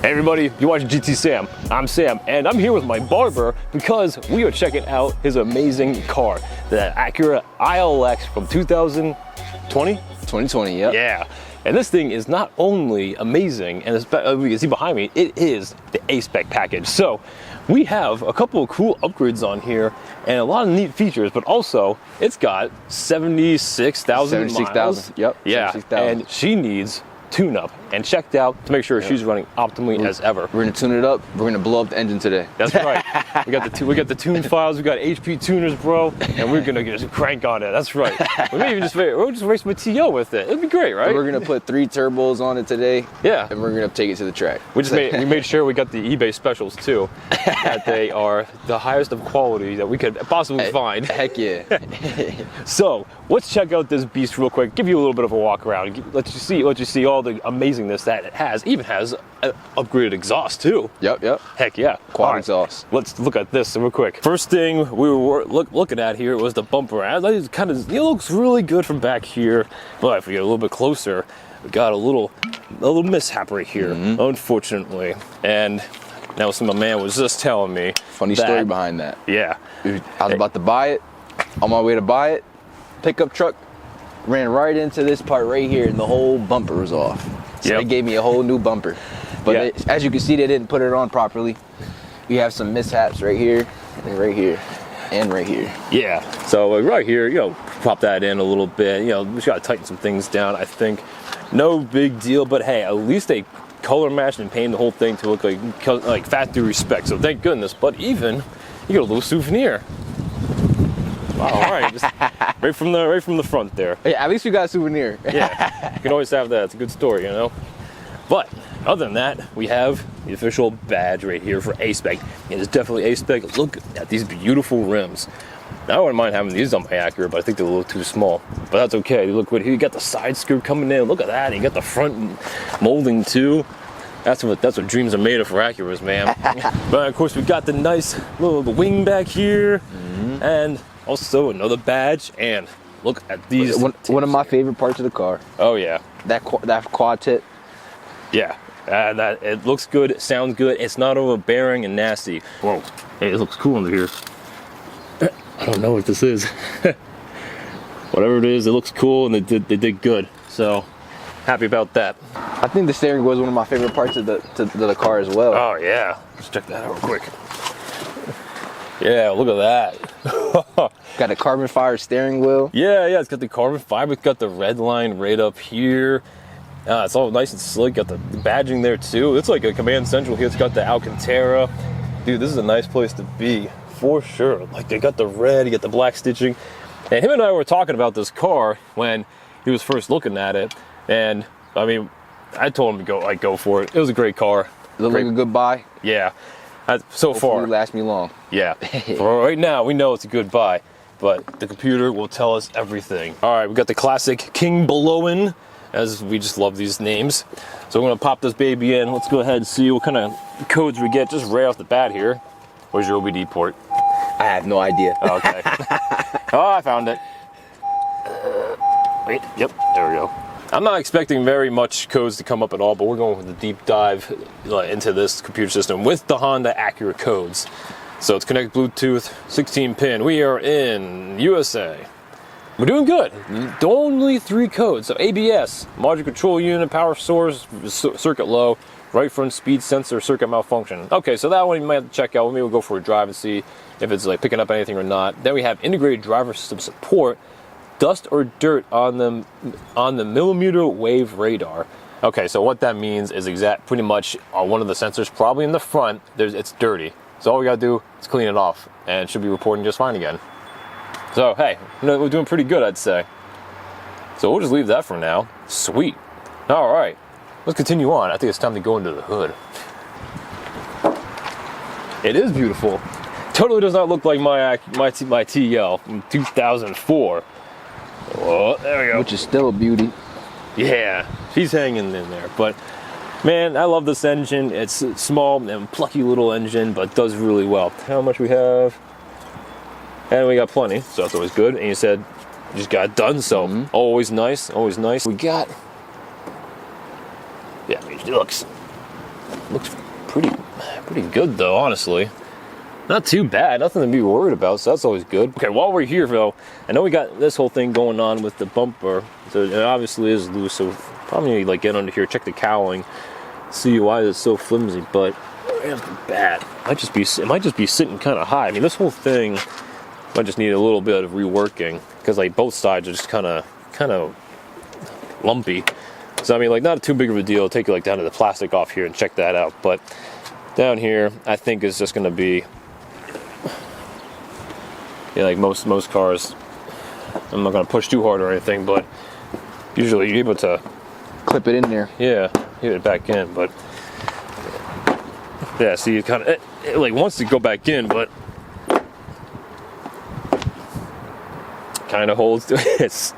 Hey everybody, you're watching GT Sam. I'm Sam, and I'm here with my barber because we are checking out his amazing car, the Acura ILX from 2020? 2020, yep. Yeah. And this thing is not only amazing, and you can see behind me, it is the A-SPEC package. So we have a couple of cool upgrades on here and a lot of neat features, but also it's got 76,000 miles. Yep. Yeah, 76,000. and she needs tune-up and checked out to make sure she's running optimally as ever. We're gonna tune it up. We're gonna blow up the engine today. That's right. we got the tune files. We got HP tuners, bro, and we're gonna just crank on it. That's right. We may even we'll just race my TO with it. It'd be great, right? So we're gonna put 3 turbos on it today. Yeah. And we're gonna take it to the track. We made sure we got the eBay specials too, that they are the highest of quality that we could possibly find. Heck yeah. So let's check out this beast real quick. Give you a little bit of a walk around. Let you see all the amazingness that it has. Even has an upgraded exhaust too. Yep. Heck yeah. Quad exhaust. Let's look at this real quick. First thing we were looking at here was the bumper. It kind of looks really good from back here, but if we get a little bit closer, we got a little mishap right here, unfortunately. And now my man was just telling me. Funny story behind that. Yeah. I was about to buy it. On my way to buy it, pickup truck ran right into this part right here, and the whole bumper was off. So they gave me a whole new bumper. But as you can see, they didn't put it on properly. We have some mishaps right here, and right here, and right here. Yeah. So right here, pop that in a little bit. We just gotta tighten some things down. I think no big deal, but hey, at least they color matched and painted the whole thing to look like factory respect. So thank goodness. But even you get a little souvenir. Wow, all right, just right from the front there. Yeah, at least we got a souvenir. Yeah, you can always have that. It's a good story, But other than that, we have the official badge right here for A-SPEC. It is definitely A-SPEC. Look at these beautiful rims. Now, I wouldn't mind having these on my Acura, but I think they're a little too small. But that's okay. Look what you got, the side skirt coming in. Look at that. You got the front molding too. That's what dreams are made of for Acuras, man. But of course, we got the nice little wing back here, and also another badge. And look at these. One of my favorite parts of the car. Oh yeah. That quad tip. Yeah. That it looks good, sounds good. It's not overbearing and nasty. Whoa. Hey, it looks cool under here. I don't know what this is. Whatever it is, it looks cool, and they did good. So happy about that. I think the steering wheel is one of my favorite parts of the car as well. Oh yeah. Let's check that out real quick. Yeah, look at that. Got a carbon fiber steering wheel. Yeah, it's got the carbon fiber. It's got the red line right up here. It's all nice and slick. Got the badging there too. It's like a command central here. It's got the Alcantara. Dude, this is a nice place to be for sure. Like they got the red, you got the black stitching. And him and I were talking about this car when he was first looking at it. And I mean, I told him to go for it. It was a great car. Look like a good buy. Yeah. So far. Hopefully last me long. Yeah. For right now, we know it's a good buy, but the computer will tell us everything. All right, we got the classic King Belowan, as we just love these names. So we're gonna pop this baby in. Let's go ahead and see what kind of codes we get just right off the bat here. Where's your OBD port? I have no idea. Oh, okay. Oh, I found it. Wait, yep, there we go. I'm not expecting very much codes to come up at all, but we're going with a deep dive into this computer system with the Honda Acura codes. So it's connected Bluetooth, 16 pin. We are in USA. We're doing good. Only 3 codes. So ABS, module control unit, power source, circuit low, right front speed sensor, circuit malfunction. Okay, so that one you might have to check out. Maybe we'll go for a drive and see if it's like picking up anything or not. Then we have integrated driver system support. Dust or dirt on the millimeter wave radar. Okay, so what that means is pretty much on one of the sensors, probably in the front, it's dirty. So all we gotta do is clean it off, and it should be reporting just fine again. So hey, we're doing pretty good, I'd say. So we'll just leave that for now. Sweet. All right, let's continue on. I think it's time to go into the hood. It is beautiful. Totally does not look like my TL from 2004. Oh, there we go. Which is still a beauty. Yeah, she's hanging in there. But man, I love this engine. It's a small and plucky little engine, but does really well. How much we have? And we got plenty, so that's always good. And you said you just got it done, so always nice, always nice. We got, yeah, it looks looks pretty good though, honestly. Not too bad, nothing to be worried about, so that's always good. Okay, while we're here though, I know we got this whole thing going on with the bumper, so it obviously is loose, so probably need to like get under here, check the cowling, see why it's so flimsy, but right off the bat, it might just be sitting kind of high. I mean, this whole thing might just need a little bit of reworking, because like both sides are just kind of lumpy. So I mean, like not too big of a deal. Take it like down to the plastic off here and check that out, but down here, I think it's just gonna be, yeah, like most cars. I'm not gonna push too hard or anything, but usually you're able to clip it in there. Yeah, get it back in, but yeah, see, it kind of it like wants to go back in, but kind of holds to it.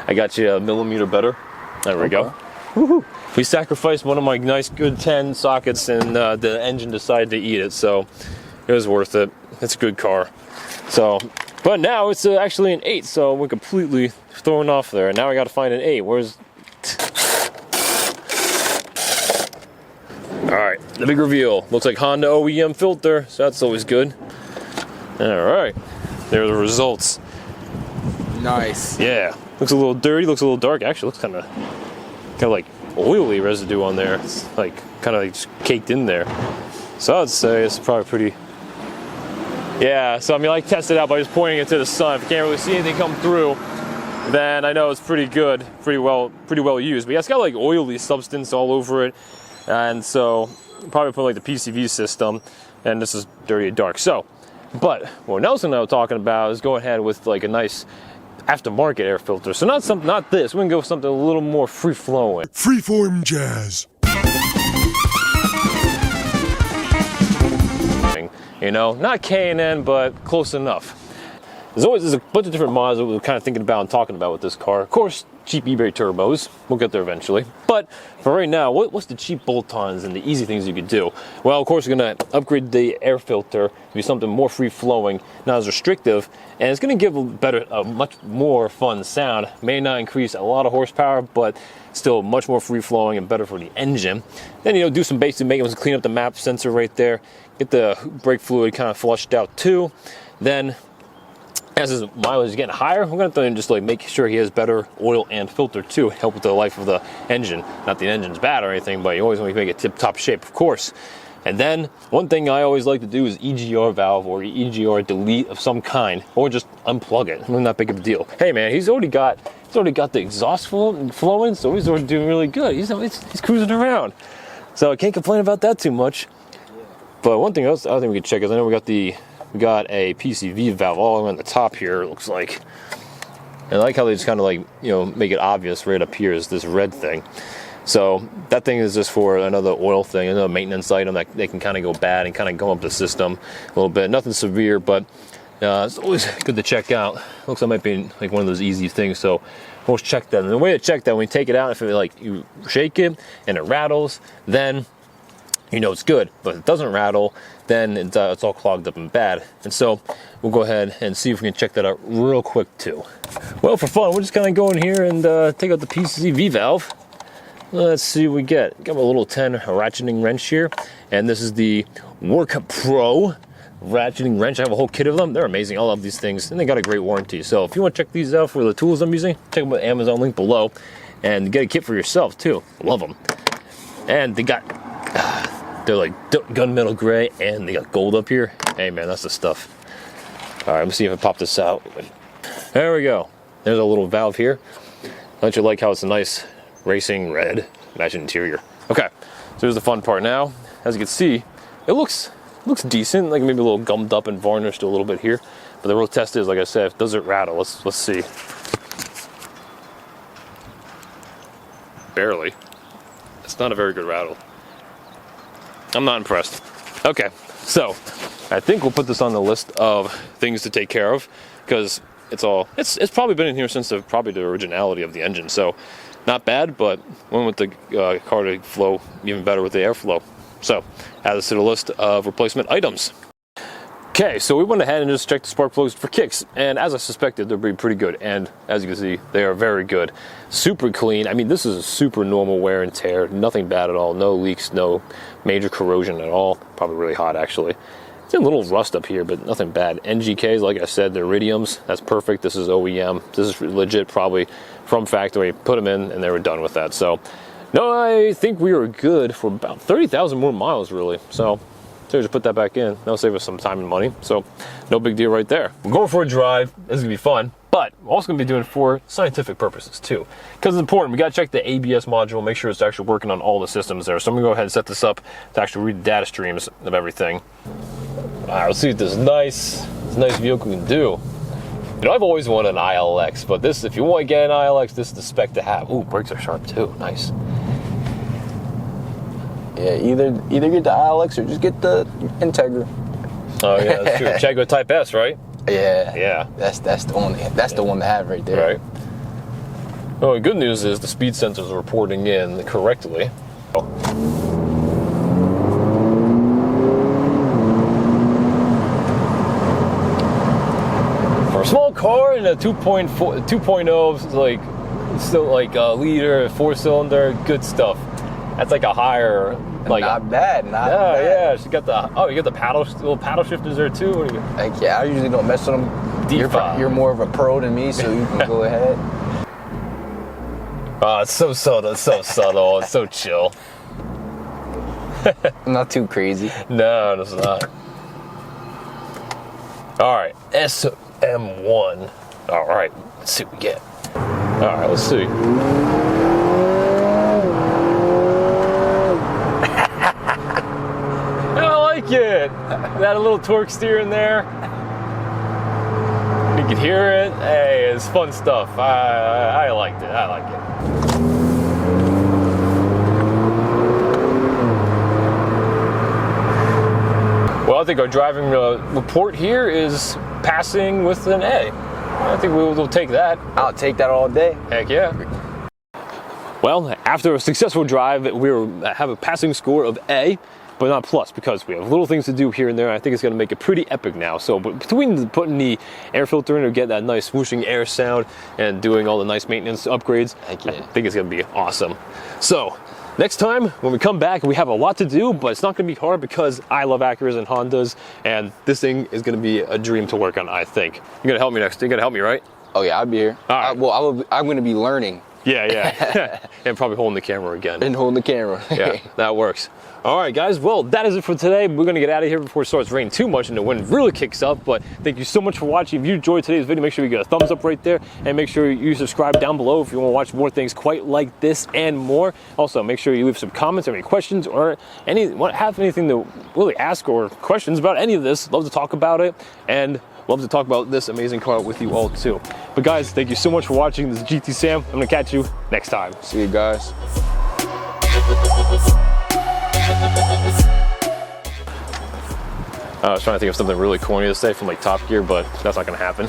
I got you a millimeter better. There we go. Woohoo! We sacrificed one of my nice good 10 sockets, and the engine decided to eat it, so it was worth it. It's a good car. So, but now it's actually an 8, so we're completely thrown off there. Now I got to find an 8. Where's? All right, the big reveal. Looks like Honda OEM filter, so that's always good. All right, there are the results. Nice. Yeah, looks a little dirty, looks a little dark. Actually, looks kind of like oily residue on there. It's like kind of like just caked in there. So I'd say it's probably pretty. Yeah. So I mean, like test it out by just pointing it to the sun. If you can't really see anything come through, then I know it's pretty good, pretty well used. But yeah, it's got like oily substance all over it, and so probably put like the PCV system. And this is dirty and dark. So, but what Nelson and I were talking about is going ahead with like a nice aftermarket air filter. So not this. We can go with something a little more free flowing. Freeform jazz. You know, not K&N, but close enough. There's a bunch of different mods that we're kind of thinking about and talking about with this car. Of course, cheap eBay turbos. We'll get there eventually. But for right now, what's the cheap bolt-ons and the easy things you could do? Well, of course, we're going to upgrade the air filter to be something more free-flowing, not as restrictive, and it's going to give a much more fun sound. May not increase a lot of horsepower, but still much more free-flowing and better for the engine. Then, you know, do some basic maintenance, clean up the map sensor right there, get the brake fluid kind of flushed out too. Then, as his mileage is getting higher, we're going to just like make sure he has better oil and filter too, help with the life of the engine. Not the engine's bad or anything, but you always want to make it tip-top shape, of course. And then one thing I always like to do is EGR valve or EGR delete of some kind, or just unplug it. Not that big of a deal. Hey man, he's already got the exhaust flowing, so he's already doing really good. He's cruising around, so I can't complain about that too much. But one thing else I think we could check is I know we got a PCV valve all the way on the top here, it looks like. And I like how they just kind of like, you know, make it obvious right up here is this red thing. So that thing is just for another oil thing, another maintenance item that they can kind of go bad and kind of go up the system a little bit. Nothing severe, but it's always good to check out. Looks like it might be like one of those easy things, so we'll check that. And the way to check that, when you take it out, if it like you shake it and it rattles, then you know it's good. But if it doesn't rattle, then it's all clogged up and bad. And so we'll go ahead and see if we can check that out real quick too. Well, for fun, we're just kind of go in here and take out the PCV valve. Let's see what we get. Got a little 10 ratcheting wrench here, and this is the Work Pro ratcheting wrench. I have a whole kit of them. They're amazing. I love these things, and they got a great warranty. So if you want to check these out for the tools I'm using, check them out the Amazon link below, and get a kit for yourself too. Love them. And they got they're like gunmetal gray, and they got gold up here. Hey man, that's the stuff. All right, let me see if I pop this out. There we go. There's a little valve here. Don't you like how it's a nice racing red matching interior? Okay, so here's the fun part now. As you can see, it looks decent, like maybe a little gummed up and varnished a little bit here. But the real test is, like I said, does it rattle? Let's see. Barely. It's not a very good rattle. I'm not impressed. Okay, so I think we'll put this on the list of things to take care of, because it's probably been in here since probably the originality of the engine. So not bad, but one with the car to flow even better with the airflow. So add this to the list of replacement items. Okay, so we went ahead and just checked the spark plugs for kicks, and as I suspected, they're pretty good, and as you can see, they are very good. Super clean. I mean, this is a super normal wear and tear, nothing bad at all, no leaks, no major corrosion at all. Probably really hot, actually. It's a little rust up here, but nothing bad. NGKs, like I said, they're iridiums. That's perfect. This is OEM. This is legit, probably from factory. Put them in, and they were done with that. So, no, I think we were good for about 30,000 more miles, really. So just put that back in. That'll save us some time and money. So no big deal right there. We're going for a drive. This is gonna be fun, but we're also gonna be doing it for scientific purposes too. Because it's important. We gotta check the ABS module, make sure it's actually working on all the systems there. So I'm gonna go ahead and set this up to actually read the data streams of everything. All right, let's see what this nice vehicle can do. You know, I've always wanted an ILX, but this, if you want to get an ILX, this is the spec to have. Ooh, brakes are sharp too. Nice. Yeah, either get the ILX or just get the Integra. Oh yeah, that's true. Jaguar Type S, right? Yeah. Yeah. That's the one to have right there. Right. Well, the good news is the speed sensors are reporting in correctly. For a small car in a 2.0, like still like a liter, 4-cylinder, good stuff. That's like a higher, like not bad. Yeah, she got the you got the little paddle shifters there too. What do you? Like, yeah, I usually don't mess with them. You're more of a pro than me, so you can go ahead. Oh, it's so subtle. It's so subtle. It's so chill. Not too crazy. No, it's not. All right, SM1. All right, let's see what we get. All right, let's see. It. Got a little torque steer in there. You can hear it. Hey, it's fun stuff. I liked it. I like it. Well, I think our driving report here is passing with an A. I think we'll take that. I'll take that all day. Heck yeah. Well, after a successful drive, we have a passing score of A, but not plus, because we have little things to do here and there. I think it's going to make it pretty epic now. So between putting the air filter in to get that nice swooshing air sound and doing all the nice maintenance upgrades, I think it's going to be awesome. So next time when we come back, we have a lot to do, but it's not going to be hard because I love Acuras and Hondas, and this thing is going to be a dream to work on, I think. You're going to help me next. You're going to help me, right? Oh yeah, I'll be here. All right. I'm going to be learning. Yeah. And probably holding the camera again. And holding the camera. Yeah, that works. All right, guys. Well, that is it for today. We're going to get out of here before it starts raining too much and the wind really kicks up. But thank you so much for watching. If you enjoyed today's video, make sure you get a thumbs up right there. And make sure you subscribe down below if you want to watch more things quite like this and more. Also, make sure you leave some comments or any questions or have anything to really ask or questions about any of this. Love to talk about it. And love to talk about this amazing car with you all too. But guys, thank you so much for watching. This is GT Sam. I'm going to catch you next time. See you guys. I was trying to think of something really corny to say from like Top Gear, but that's not going to happen.